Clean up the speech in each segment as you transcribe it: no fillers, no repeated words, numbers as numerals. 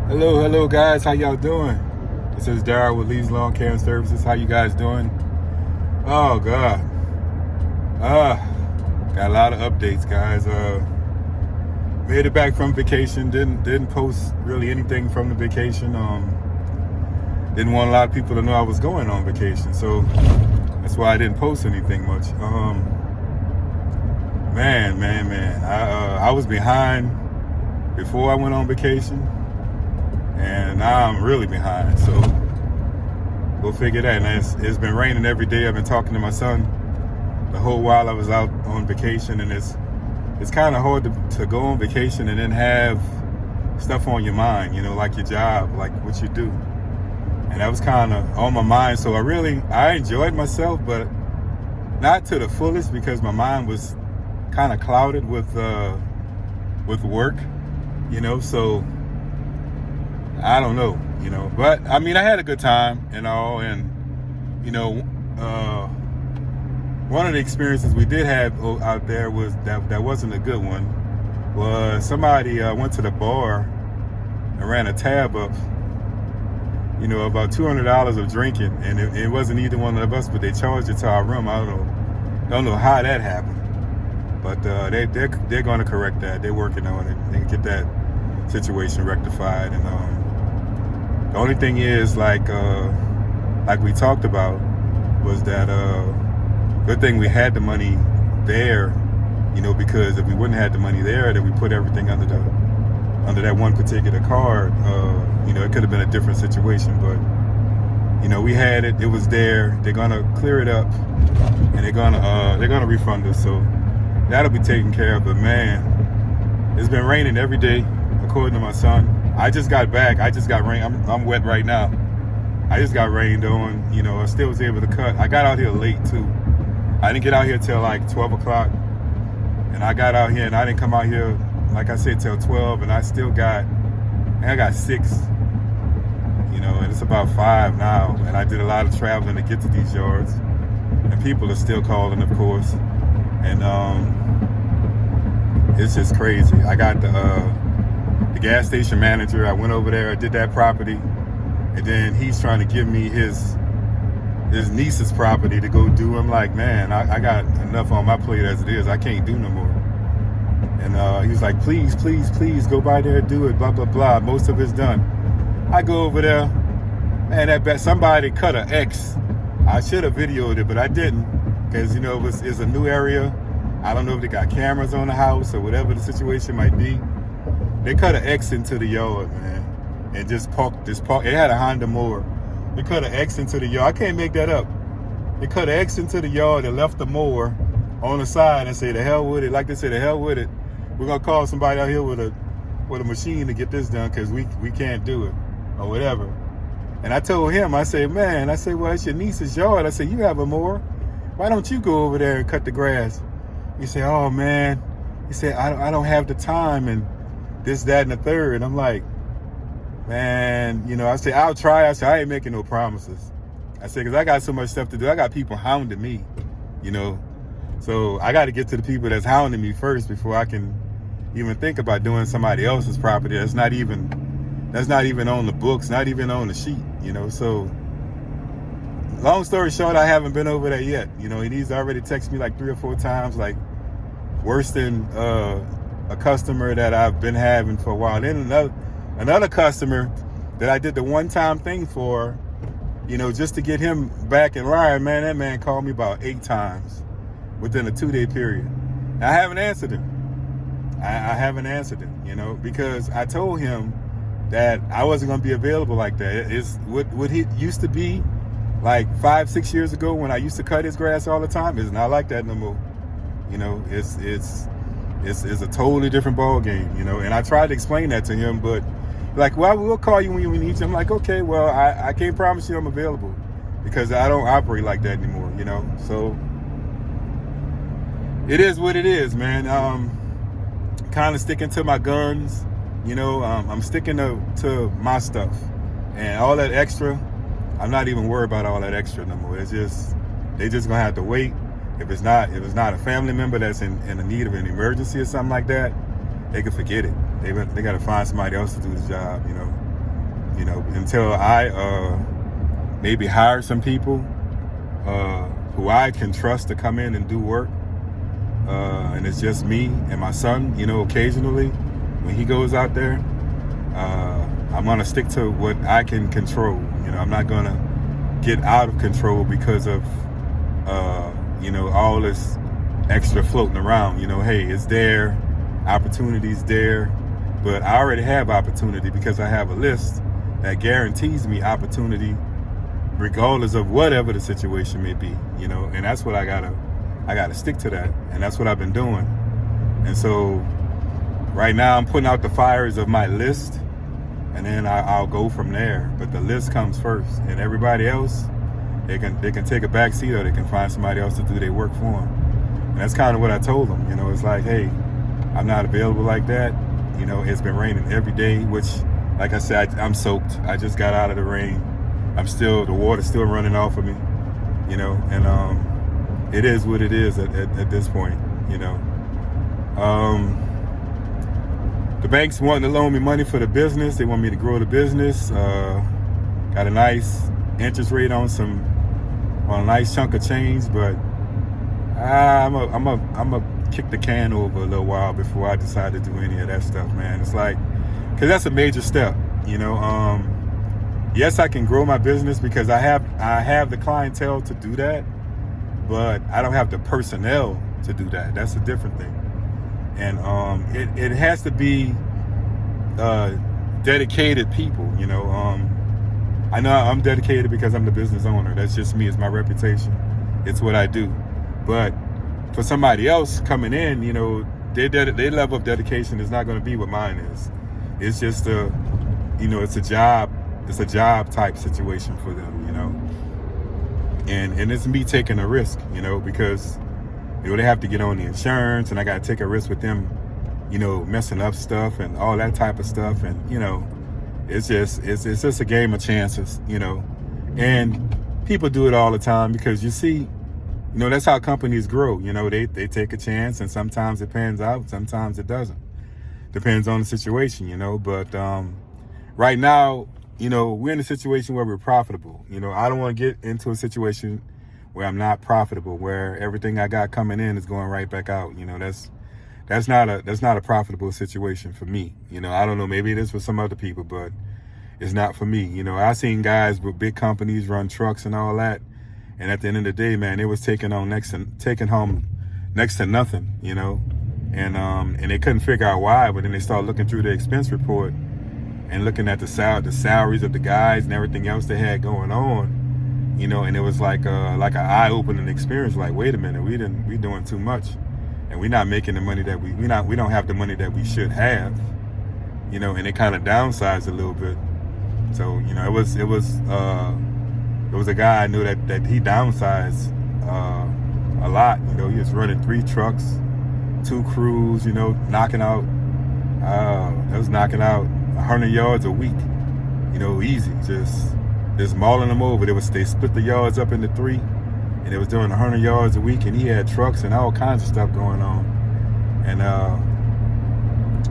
Hello guys, how y'all doing? This is Daryl with Lee's Lawn Care and Services. How you guys doing? Oh God. Got a lot of updates, guys. Made it back from vacation. Didn't post really anything from the vacation. Didn't want a lot of people to know I was going on vacation, so that's why I didn't post anything much. Man. I was behind before I went on vacation. And now I'm really behind, so we'll figure that. And it's been raining every day. I've been talking to my son the whole while I was out on vacation, and it's kind of hard to go on vacation and then have stuff on your mind, like your job, like what you do. And that was kind of on my mind. So I enjoyed myself, but not to the fullest because my mind was kind of clouded with work, so I don't know, but I mean, I had a good time and all. And, one of the experiences we did have out there was that wasn't a good one. Was somebody went to the bar and ran a tab up, about $200 of drinking. And it wasn't either one of us, but they charged it to our room. I don't know how that happened, but they're going to correct that. They're working on it. They can get that situation rectified. And the only thing is, like we talked about, was that good thing we had the money there, because if we wouldn't have had the money there, then we put everything under that one particular card. It could have been a different situation, but we had it. It was there. They're gonna clear it up, and they're gonna refund us. So that'll be taken care of. But man, it's been raining every day, according to my son. I just got back. I just got rain. I'm wet right now. I just got rained on. I still was able to cut. I got out here late too. I didn't get out here till like 12 o'clock. And I got out here and I didn't come out here, like I said, till 12. And I got 6. And it's about 5 now. And I did a lot of traveling to get to these yards. And people are still calling, of course. And it's just crazy. I got the gas station manager. I went over there, I did that property, and then he's trying to give me his niece's property to go do. I'm like, man, I got enough on my plate as it is. I can't do no more. And he was like, please go by there and do it, blah, blah, blah. Most of it's done. I go over there, man, somebody cut an X. I should have videoed it, but I didn't, because, it's a new area. I don't know if they got cameras on the house or whatever the situation might be. They cut an X into the yard, man, and just parked. It had a Honda mower. They cut an X into the yard. I can't make that up. They cut an X into the yard and left the mower on the side and say, the hell with it. Like they said, the hell with it. We're gonna call somebody out here with a machine to get this done, because we can't do it or whatever. And I told him, I said, well, it's your niece's yard. I said, you have a mower. Why don't you go over there and cut the grass? He said, oh man. He said, I don't have the time, and this, that, and the third. And I'm like, man, I said, I'll try. I said, I ain't making no promises. I said, because I got so much stuff to do. I got people hounding me, So I got to get to the people that's hounding me first before I can even think about doing somebody else's property that's not even on the books, not even on the sheet, So long story short, I haven't been over there yet. And he's already texted me like 3 or 4 times, like worse than a customer that I've been having for a while. Then another customer that I did the one-time thing for, just to get him back in line, man, that man called me about 8 times within a 2-day period. I haven't answered him. I haven't answered him, because I told him that I wasn't going to be available like that. It's what he used to be like 5-6 years ago when I used to cut his grass all the time. It's not like that no more. It's a totally different ball game, and I tried to explain that to him, but like, well, we'll call you when we need you. I'm like, okay, well, I can't promise you I'm available, because I don't operate like that anymore, so it is what it is, man. Kind of sticking to my guns, I'm sticking to my stuff, and all that extra, I'm not even worried about all that extra no more. They just gonna have to wait. If it's not a family member that's in the need of an emergency or something like that, they can forget it. They got to find somebody else to do the job, you know, until I maybe hire some people who I can trust to come in and do work. And it's just me and my son, you know, occasionally when he goes out there, I'm going to stick to what I can control. You know, I'm not going to get out of control because of, you know, all this extra floating around. You know, hey, it's there, opportunity's there, but I already have opportunity because I have a list that guarantees me opportunity regardless of whatever the situation may be, you know, and that's what I gotta stick to that, and that's what I've been doing. And so right now I'm putting out the fires of my list, and then I'll go from there. But the list comes first, and everybody else, they can take a back seat, or they can find somebody else to do their work for them. And that's kind of what I told them. You know, it's like, hey, I'm not available like that. You know, it's been raining every day, which, like I said, I'm soaked. I just got out of the rain. The water's still running off of me, you know, and it is what it is at this point, you know. The bank's wanting to loan me money for the business. They want me to grow the business. Got a nice interest rate on a nice chunk of change, but I'm a kick the can over a little while before I decide to do any of that stuff, man. It's like, because that's a major step, you know. Yes, I can grow my business because I have the clientele to do that, but I don't have the personnel to do that. That's a different thing. And it has to be dedicated people, you know. I know I'm dedicated because I'm the business owner. That's just me. It's my reputation. It's what I do. But for somebody else coming in, you know, their level of dedication is not going to be what mine is. It's just it's a job. It's a job type situation for them, you know. And it's me taking a risk, you know, because, you know, they have to get on the insurance, and I got to take a risk with them, you know, messing up stuff and all that type of stuff. And, you know, it's just a game of chances, you know. And people do it all the time because, you see, you know, that's how companies grow. You know, they take a chance, and sometimes it pans out, sometimes it doesn't. Depends on the situation, you know. But right now, you know, we're in a situation where we're profitable. You know, I don't want to get into a situation where I'm not profitable, where everything I got coming in is going right back out. You know, that's not a profitable situation for me. You know, I don't know, maybe it is for some other people, but it's not for me. You know, I've seen guys with big companies run trucks and all that, and at the end of the day, man, they was taking home next to nothing, you know, and they couldn't figure out why. But then they started looking through the expense report and looking at the salaries of the guys and everything else they had going on, you know, and it was like an eye-opening experience. Like, wait a minute, we doing too much, and we're not making the money that we don't have the money that we should have, you know. And it kind of downsized a little bit. So, you know, it was a guy I knew that he downsized a lot. You know, he was running 3 trucks, 2 crews, you know, knocking out 100 yards a week, you know, easy, just mauling them over. They split the yards up into 3, and they was doing 100 yards a week, and he had trucks and all kinds of stuff going on. And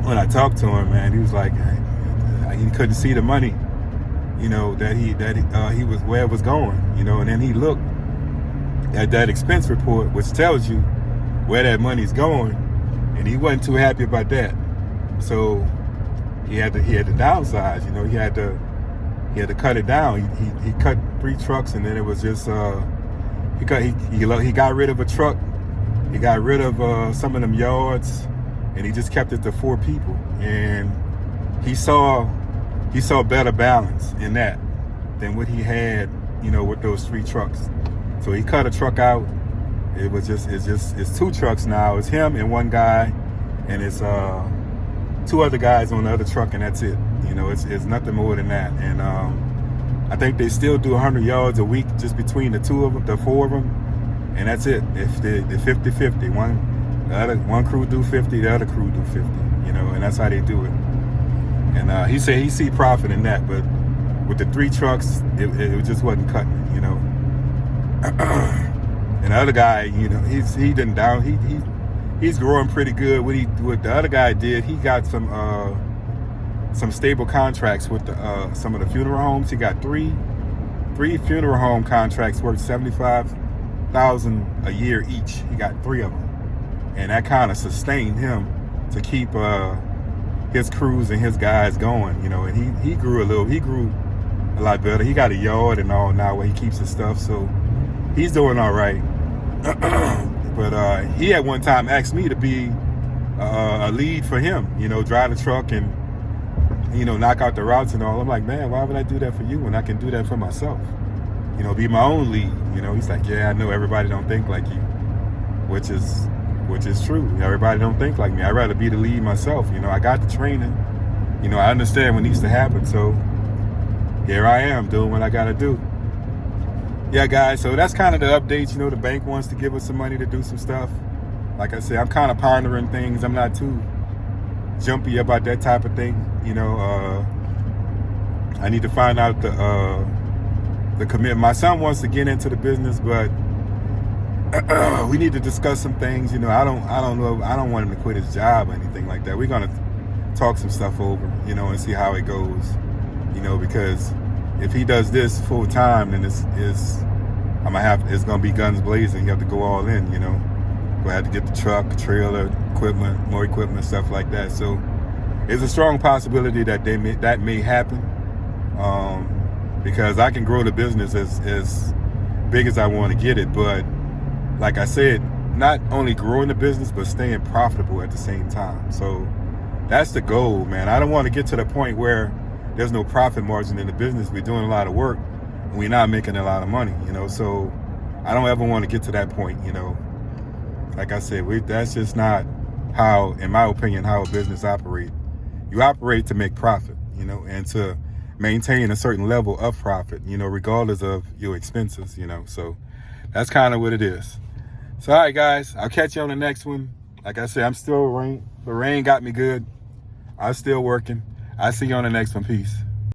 when I talked to him, man, he was like, he couldn't see the money, you know, that he was where it was going, you know. And then he looked at that expense report, which tells you where that money's going, and he wasn't too happy about that. So he had to downsize, you know. He had to cut it down. He cut 3 trucks, and then it was just he got rid of a truck. He got rid of some of them yards, and he just kept it to 4 people. And he saw better balance in that than what he had, you know, with those 3 trucks. So he cut a truck out. It's 2 trucks now. It's him and 1 guy, and it's 2 other guys on the other truck, and that's it. You know, it's nothing more than that. And I think they still do 100 yards a week just between the 4 of them, and that's it. If the 50-50, one crew do 50, the other crew do 50. You know, and that's how they do it. And he said he see profit in that, but with the 3 trucks, it just wasn't cutting it, you know. And the other guy, you know, he's growing pretty good. What the other guy did, he got some some stable contracts with some of the funeral homes. He got three funeral home contracts worth $75,000 a year each. He got 3 of them, and that kind of sustained him to keep his crews and his guys going, you know. And he grew a lot better. He got a yard and all now where he keeps his stuff, so he's doing all right. But he at one time asked me to be a lead for him, you know, drive the truck and, you know, knock out the routes and all. I'm like, man, why would I do that for you when I can do that for myself? You know, be my own lead. You know, he's like, yeah, I know everybody don't think like you, which is true. Everybody don't think like me. I'd rather be the lead myself. You know, I got the training. You know, I understand what needs to happen. So here I am doing what I got to do. Yeah, guys, so that's kind of the updates. You know, the bank wants to give us some money to do some stuff. Like I said, I'm kind of pondering things. I'm not too jumpy about that type of thing. You know, I need to find out the commitment. My son wants to get into the business, but we need to discuss some things. You know, I don't know. I don't want him to quit his job or anything like that. We're gonna talk some stuff over, you know, and see how it goes. You know, because if he does this full time, then it's gonna be guns blazing. You have to go all in. You know, we have to get the truck, trailer, equipment, more equipment, stuff like that. So it's a strong possibility that that may happen, because I can grow the business as big as I want to get it. But like I said, not only growing the business, but staying profitable at the same time. So that's the goal, man. I don't want to get to the point where there's no profit margin in the business. We're doing a lot of work and we're not making a lot of money, you know. So I don't ever want to get to that point, you know. Like I said, that's just not how, in my opinion, how a business operates. You operate to make profit, you know, and to maintain a certain level of profit, you know, regardless of your expenses, you know. So that's kind of what it is. So, all right, guys, I'll catch you on the next one. Like I said, I'm still the rain got me good. I'm still working. I'll see you on the next one. Peace.